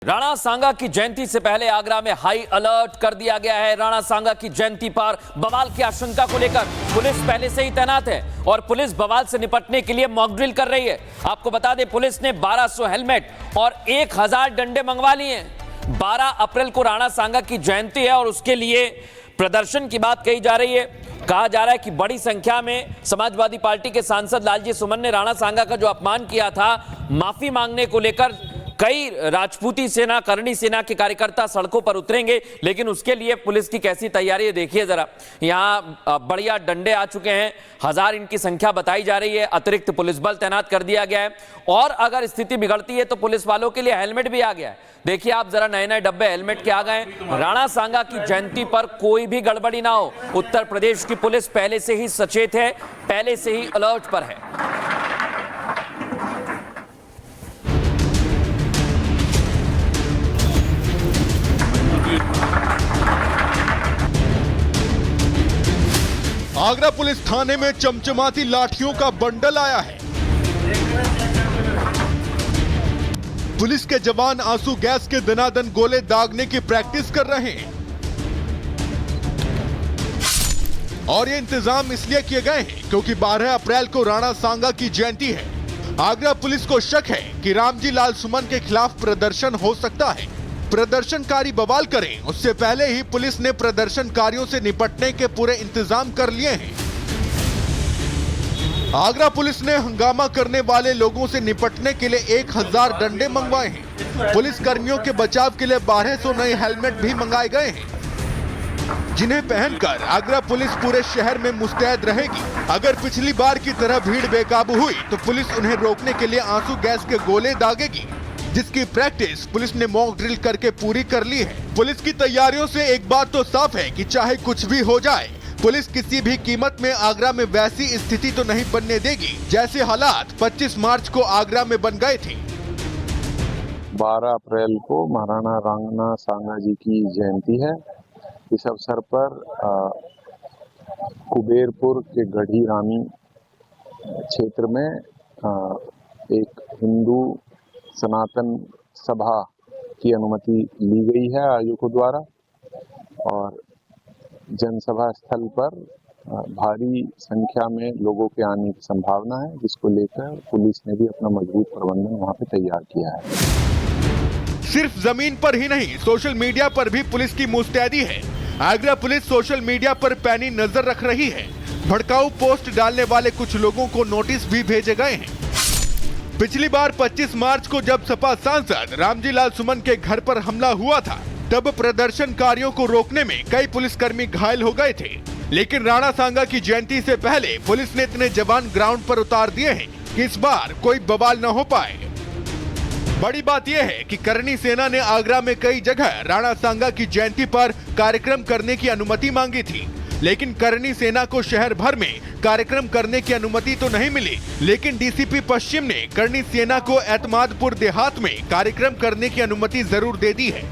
राणा सांगा की जयंती से पहले आगरा में हाई अलर्ट कर दिया गया है। राणा सांगा की जयंती पर बवाल की आशंका को लेकर पुलिस पहले से ही तैनात है और पुलिस बवाल से निपटने के लिए मॉक ड्रिल कर रही है। आपको बता दें, पुलिस ने 1200 हेलमेट और 1000 डंडे मंगवा लिए हैं। 12 अप्रैल को राणा सांगा की जयंती है और उसके लिए प्रदर्शन की बात कही जा रही है। कहा जा रहा है कि बड़ी संख्या में समाजवादी पार्टी के सांसद लालजी सुमन ने राणा सांगा का जो अपमान किया था, माफी मांगने को लेकर कई राजपूती सेना, करणी सेना के कार्यकर्ता सड़कों पर उतरेंगे। लेकिन उसके लिए पुलिस की कैसी तैयारी है देखिए जरा। यहां बढ़िया डंडे आ चुके हैं, 1000 इनकी संख्या बताई जा रही है। अतिरिक्त पुलिस बल तैनात कर दिया गया है और अगर स्थिति बिगड़ती है तो पुलिस वालों के लिए हेलमेट भी आ गया है। देखिए आप जरा, नए नए डब्बे हेलमेट के आ गए। राणा सांगा की जयंती पर कोई भी गड़बड़ी ना हो, उत्तर प्रदेश की पुलिस पहले से ही सचेत है, पहले से ही अलर्ट पर है। आगरा पुलिस थाने में चमचमाती लाठियों का बंडल आया है। पुलिस के जवान आंसू गैस के दनादन गोले दागने की प्रैक्टिस कर रहे हैं और ये इंतजाम इसलिए किए गए हैं क्योंकि 12 अप्रैल को राणा सांगा की जयंती है। आगरा पुलिस को शक है कि रामजी लाल सुमन के खिलाफ प्रदर्शन हो सकता है। प्रदर्शनकारी बवाल करें उससे पहले ही पुलिस ने प्रदर्शनकारियों से निपटने के पूरे इंतजाम कर लिए हैं। आगरा पुलिस ने हंगामा करने वाले लोगों से निपटने के लिए 1000 डंडे मंगवाए हैं। पुलिस कर्मियों के बचाव के लिए 1200 नए हेलमेट भी मंगाए गए हैं, जिन्हें पहनकर आगरा पुलिस पूरे शहर में मुस्तैद रहेगी। अगर पिछली बार की तरह भीड़ बेकाबू हुई तो पुलिस उन्हें रोकने के लिए आंसू गैस के गोले दागेगी, जिसकी प्रैक्टिस पुलिस ने मॉक ड्रिल करके पूरी कर ली है। पुलिस की तैयारियों से एक बात तो साफ है कि चाहे कुछ भी हो जाए, पुलिस किसी भी कीमत में आगरा में वैसी स्थिति तो नहीं बनने देगी जैसे हालात 25 मार्च को आगरा में बन गए थे। 12 अप्रैल को महाराणा राणा सांगा जी की जयंती है। इस अवसर पर कुबेरपुर के गढ़ी रामी क्षेत्र में एक हिंदू सनातन सभा की अनुमति ली गई है आयोजकों द्वारा और जनसभा स्थल पर भारी संख्या में लोगों के आने की संभावना है, जिसको लेकर पुलिस ने भी अपना मजबूत प्रबंधन वहां पे तैयार किया है। सिर्फ जमीन पर ही नहीं, सोशल मीडिया पर भी पुलिस की मुस्तैदी है। आगरा पुलिस सोशल मीडिया पर पैनी नजर रख रही है। भड़काऊ पोस्ट डालने वाले कुछ लोगों को नोटिस भी भेजे गए हैं। पिछली बार 25 मार्च को जब सपा सांसद रामजी लाल सुमन के घर पर हमला हुआ था, तब प्रदर्शनकारियों को रोकने में कई पुलिसकर्मी घायल हो गए थे। लेकिन राणा सांगा की जयंती से पहले पुलिस ने इतने जवान ग्राउंड पर उतार दिए हैं कि इस बार कोई बवाल न हो पाए। बड़ी बात यह है कि करणी सेना ने आगरा में कई जगह राणा सांगा की जयंती पर कार्यक्रम करने की अनुमति मांगी थी, लेकिन करणी सेना को शहर भर में कार्यक्रम करने की अनुमति तो नहीं मिली। लेकिन डीसीपी पश्चिम ने करणी सेना को एतमादपुर देहात में कार्यक्रम करने की अनुमति जरूर दे दी है।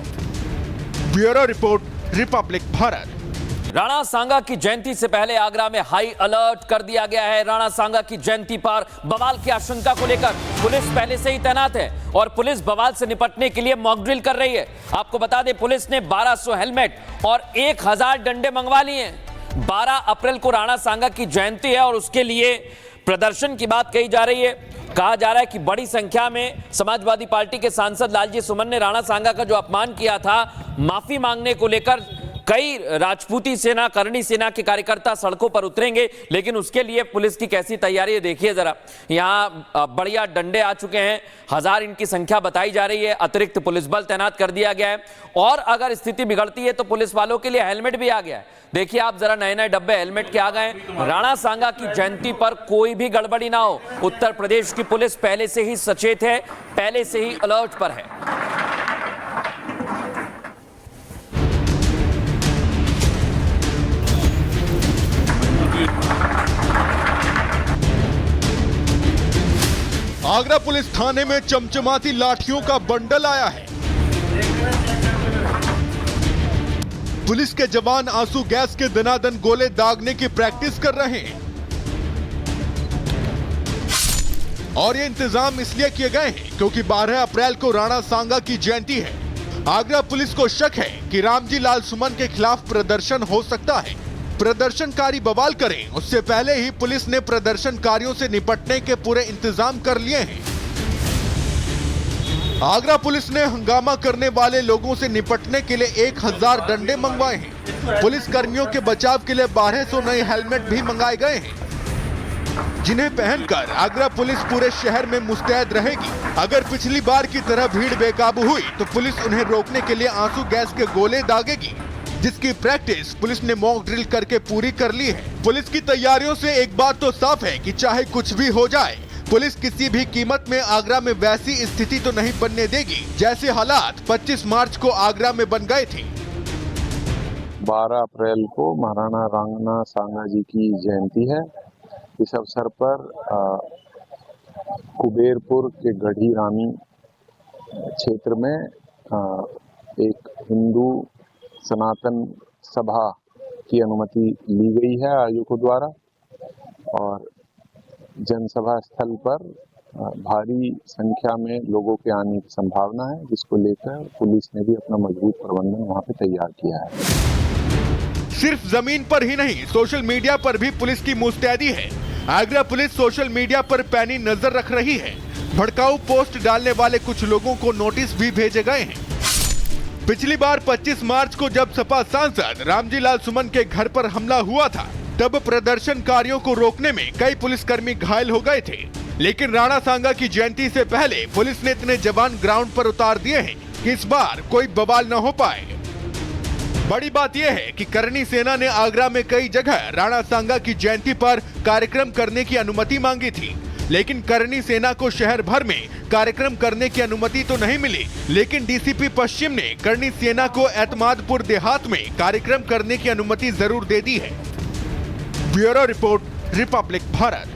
Bureau report, Republic Bharat. Rana Sanga की जयंती से पहले आगरा में हाई अलर्ट कर दिया गया है। राणा सांगा की जयंती पर बवाल की आशंका को लेकर पुलिस पहले से ही तैनात है और पुलिस बवाल से निपटने के लिए मॉक ड्रिल कर रही है। आपको बता दें, पुलिस ने 1200 हेलमेट और 1000 डंडे मंगवा लिए हैं। 12 अप्रैल को राणा सांगा की जयंती है और उसके लिए प्रदर्शन की बात कही जा रही है। कहा जा रहा है कि बड़ी संख्या में समाजवादी पार्टी के सांसद लालजी सुमन ने राणा सांगा का जो अपमान किया था, माफी मांगने को लेकर कई राजपूती सेना, करणी सेना के कार्यकर्ता सड़कों पर उतरेंगे। लेकिन उसके लिए पुलिस की कैसी तैयारी है देखिए जरा। यहां बढ़िया डंडे आ चुके हैं, 1000 इनकी संख्या बताई जा रही है। अतिरिक्त पुलिस बल तैनात कर दिया गया है और अगर स्थिति बिगड़ती है तो पुलिस वालों के लिए हेलमेट भी आ गया है। देखिए आप जरा, नए नए डब्बे हेलमेट के आ गए। राणा सांगा की जयंती पर कोई भी गड़बड़ी ना हो, उत्तर प्रदेश की पुलिस पहले से ही सचेत है, पहले से ही अलर्ट पर है। आगरा पुलिस थाने में चमचमाती लाठियों का बंडल आया है। पुलिस के जवान आंसू गैस के दनादन गोले दागने की प्रैक्टिस कर रहे हैं और ये इंतजाम इसलिए किए गए हैं क्योंकि 12 अप्रैल को राणा सांगा की जयंती है। आगरा पुलिस को शक है कि रामजी लाल सुमन के खिलाफ प्रदर्शन हो सकता है। प्रदर्शनकारी बवाल करें उससे पहले ही पुलिस ने प्रदर्शनकारियों से निपटने के पूरे इंतजाम कर लिए हैं। आगरा पुलिस ने हंगामा करने वाले लोगों से निपटने के लिए 1000 डंडे मंगवाए हैं। पुलिस कर्मियों के बचाव के लिए 1200 नए हेलमेट भी मंगाए गए हैं, जिन्हें पहनकर आगरा पुलिस पूरे शहर में मुस्तैद रहेगी। अगर पिछली बार की तरह भीड़ बेकाबू हुई तो पुलिस उन्हें रोकने के लिए आंसू गैस के गोले दागेगी, जिसकी प्रैक्टिस पुलिस ने मॉक ड्रिल करके पूरी कर ली है। पुलिस की तैयारियों से एक बात तो साफ है कि चाहे कुछ भी हो जाए, पुलिस किसी भी कीमत में आगरा में वैसी स्थिति तो नहीं बनने देगी जैसे हालात 25 मार्च को आगरा में बन गए थे। 12 अप्रैल को महाराणा रांगना सांगा जी की जयंती है। इस अवसर पर कुबेरपुर के गढ़ी रामी क्षेत्र में एक हिंदू सनातन सभा की अनुमति ली गई है आयोजकों द्वारा, और जनसभा स्थल पर भारी संख्या में लोगों के आने की संभावना है, जिसको लेकर पुलिस ने भी अपना मजबूत प्रबंधन वहां पे तैयार किया है। सिर्फ जमीन पर ही नहीं, सोशल मीडिया पर भी पुलिस की मुस्तैदी है। आगरा पुलिस सोशल मीडिया पर पैनी नजर रख रही है। भड़काऊ पोस्ट डालने वाले कुछ लोगों को नोटिस भी भेजे गए हैं। पिछली बार 25 मार्च को जब सपा सांसद रामजी लाल सुमन के घर पर हमला हुआ था, तब प्रदर्शनकारियों को रोकने में कई पुलिसकर्मी घायल हो गए थे। लेकिन राणा सांगा की जयंती से पहले पुलिस ने इतने जवान ग्राउंड पर उतार दिए हैं कि इस बार कोई बवाल न हो पाए। बड़ी बात यह है कि करणी सेना ने आगरा में कई जगह राणा सांगा की जयंती पर कार्यक्रम करने की अनुमति मांगी थी, लेकिन करणी सेना को शहर भर में कार्यक्रम करने की अनुमति तो नहीं मिली। लेकिन डीसीपी पश्चिम ने करणी सेना को एतमादपुर देहात में कार्यक्रम करने की अनुमति जरूर दे दी है। Bureau report, Republic Bharat.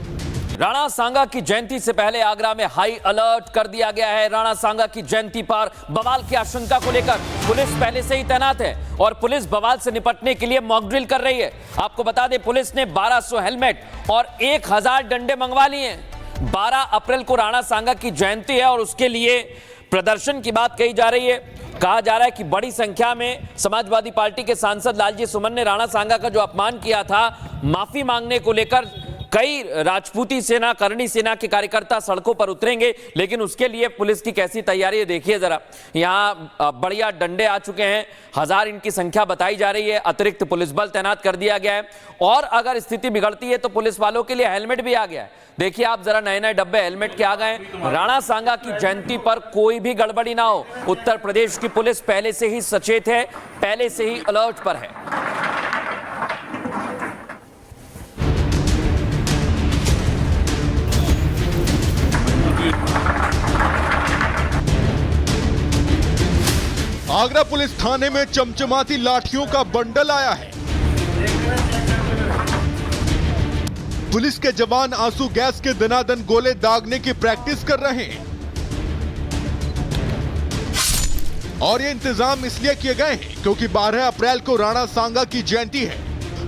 Rana Sanga की जयंती से पहले आगरा में हाई अलर्ट कर दिया गया है। राणा सांगा की जयंती पर बवाल की आशंका को लेकर पुलिस पहले से ही तैनात है और पुलिस बवाल से निपटने के लिए मॉक ड्रिल कर रही है। आपको बता दें, पुलिस ने 1200 हेलमेट और 1000 डंडे मंगवा लिए हैं। 12 अप्रैल को राणा सांगा की जयंती है और उसके लिए प्रदर्शन की बात कही जा रही है। कहा जा रहा है कि बड़ी संख्या में समाजवादी पार्टी के सांसद लालजी सुमन ने राणा सांगा का जो अपमान किया था, माफी मांगने को लेकर कई राजपूती सेना, करणी सेना के कार्यकर्ता सड़कों पर उतरेंगे। लेकिन उसके लिए पुलिस की कैसी तैयारी है देखिए जरा। यहाँ बढ़िया डंडे आ चुके हैं, 1000 इनकी संख्या बताई जा रही है। अतिरिक्त पुलिस बल तैनात कर दिया गया है और अगर स्थिति बिगड़ती है तो पुलिस वालों के लिए हेलमेट भी आ गया है। देखिए आप जरा, नए नए डब्बे हेलमेट के आ गए। राणा सांगा की जयंती पर कोई भी गड़बड़ी ना हो, उत्तर प्रदेश की पुलिस पहले से ही सचेत है, पहले से ही अलर्ट पर है। आगरा पुलिस थाने में चमचमाती लाठियों का बंडल आया है। पुलिस के जवान आंसू गैस के दनादन गोले दागने की प्रैक्टिस कर रहे हैं और ये इंतजाम इसलिए किए गए हैं क्योंकि 12 अप्रैल को राणा सांगा की जयंती है।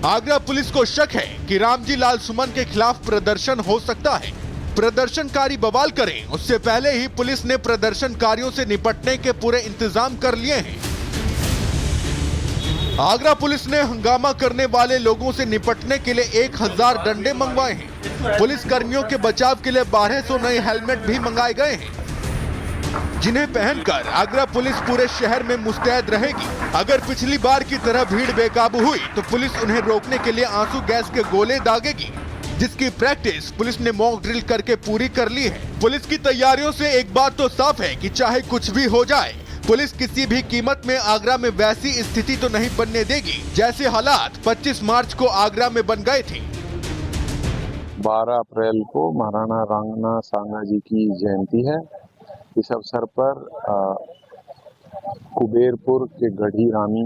आगरा पुलिस को शक है कि रामजी लाल सुमन के खिलाफ प्रदर्शन हो सकता है। प्रदर्शनकारी बवाल करें उससे पहले ही पुलिस ने प्रदर्शनकारियों से निपटने के पूरे इंतजाम कर लिए हैं। आगरा पुलिस ने हंगामा करने वाले लोगों से निपटने के लिए 1000 डंडे मंगवाए हैं। पुलिस कर्मियों के बचाव के लिए 1200 नए हेलमेट भी मंगाए गए हैं, जिन्हें पहनकर आगरा पुलिस पूरे शहर में मुस्तैद रहेगी। अगर पिछली बार की तरह भीड़ बेकाबू हुई तो पुलिस उन्हें रोकने के लिए आंसू गैस के गोले दागेगी, जिसकी प्रैक्टिस पुलिस ने मॉक ड्रिल करके पूरी कर ली है। पुलिस की तैयारियों से एक बात तो साफ है कि चाहे कुछ भी हो जाए, पुलिस किसी भी कीमत में आगरा में वैसी स्थिति तो नहीं बनने देगी जैसे हालात 25 मार्च को आगरा में बन गए थे। 12 अप्रैल को महाराणा रांगना सांगा जी की जयंती है। इस अवसर पर कुबेरपुर के गढ़ी रामी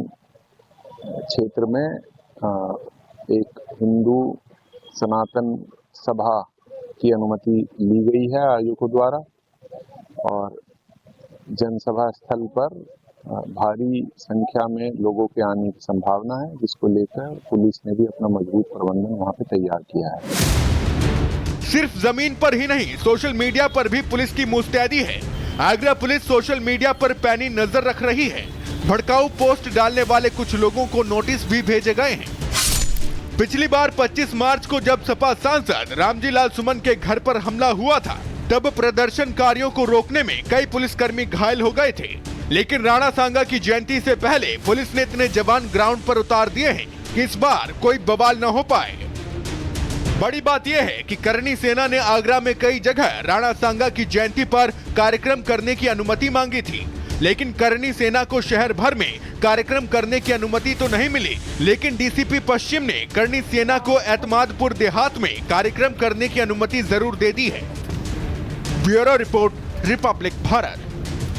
क्षेत्र में एक हिंदू सनातन सभा की अनुमति ली गई है आयोजकों द्वारा, और जनसभा स्थल पर भारी संख्या में लोगों के आने की संभावना है, जिसको लेकर पुलिस ने भी अपना मजबूत प्रबंधन वहां पे तैयार किया है। सिर्फ जमीन पर ही नहीं, सोशल मीडिया पर भी पुलिस की मुस्तैदी है। आगरा पुलिस सोशल मीडिया पर पैनी नजर रख रही है। भड़काऊ पोस्ट डालने वाले कुछ लोगों को नोटिस भी भेजे गए हैं। पिछली बार 25 मार्च को जब सपा सांसद रामजी लाल सुमन के घर पर हमला हुआ था, तब प्रदर्शनकारियों को रोकने में कई पुलिसकर्मी घायल हो गए थे। लेकिन राणा सांगा की जयंती से पहले पुलिस ने इतने जवान ग्राउंड पर उतार दिए हैं कि इस बार कोई बवाल न हो पाए। बड़ी बात यह है कि करणी सेना ने आगरा में कई जगह राणा सांगा की जयंती पर कार्यक्रम करने की अनुमति मांगी थी, लेकिन करणी सेना को शहर भर में कार्यक्रम करने की अनुमति तो नहीं मिली। लेकिन डीसीपी पश्चिम ने करणी सेना को एतमादपुर देहात में कार्यक्रम करने की अनुमति जरूर दे दी है। Bureau report, Republic Bharat.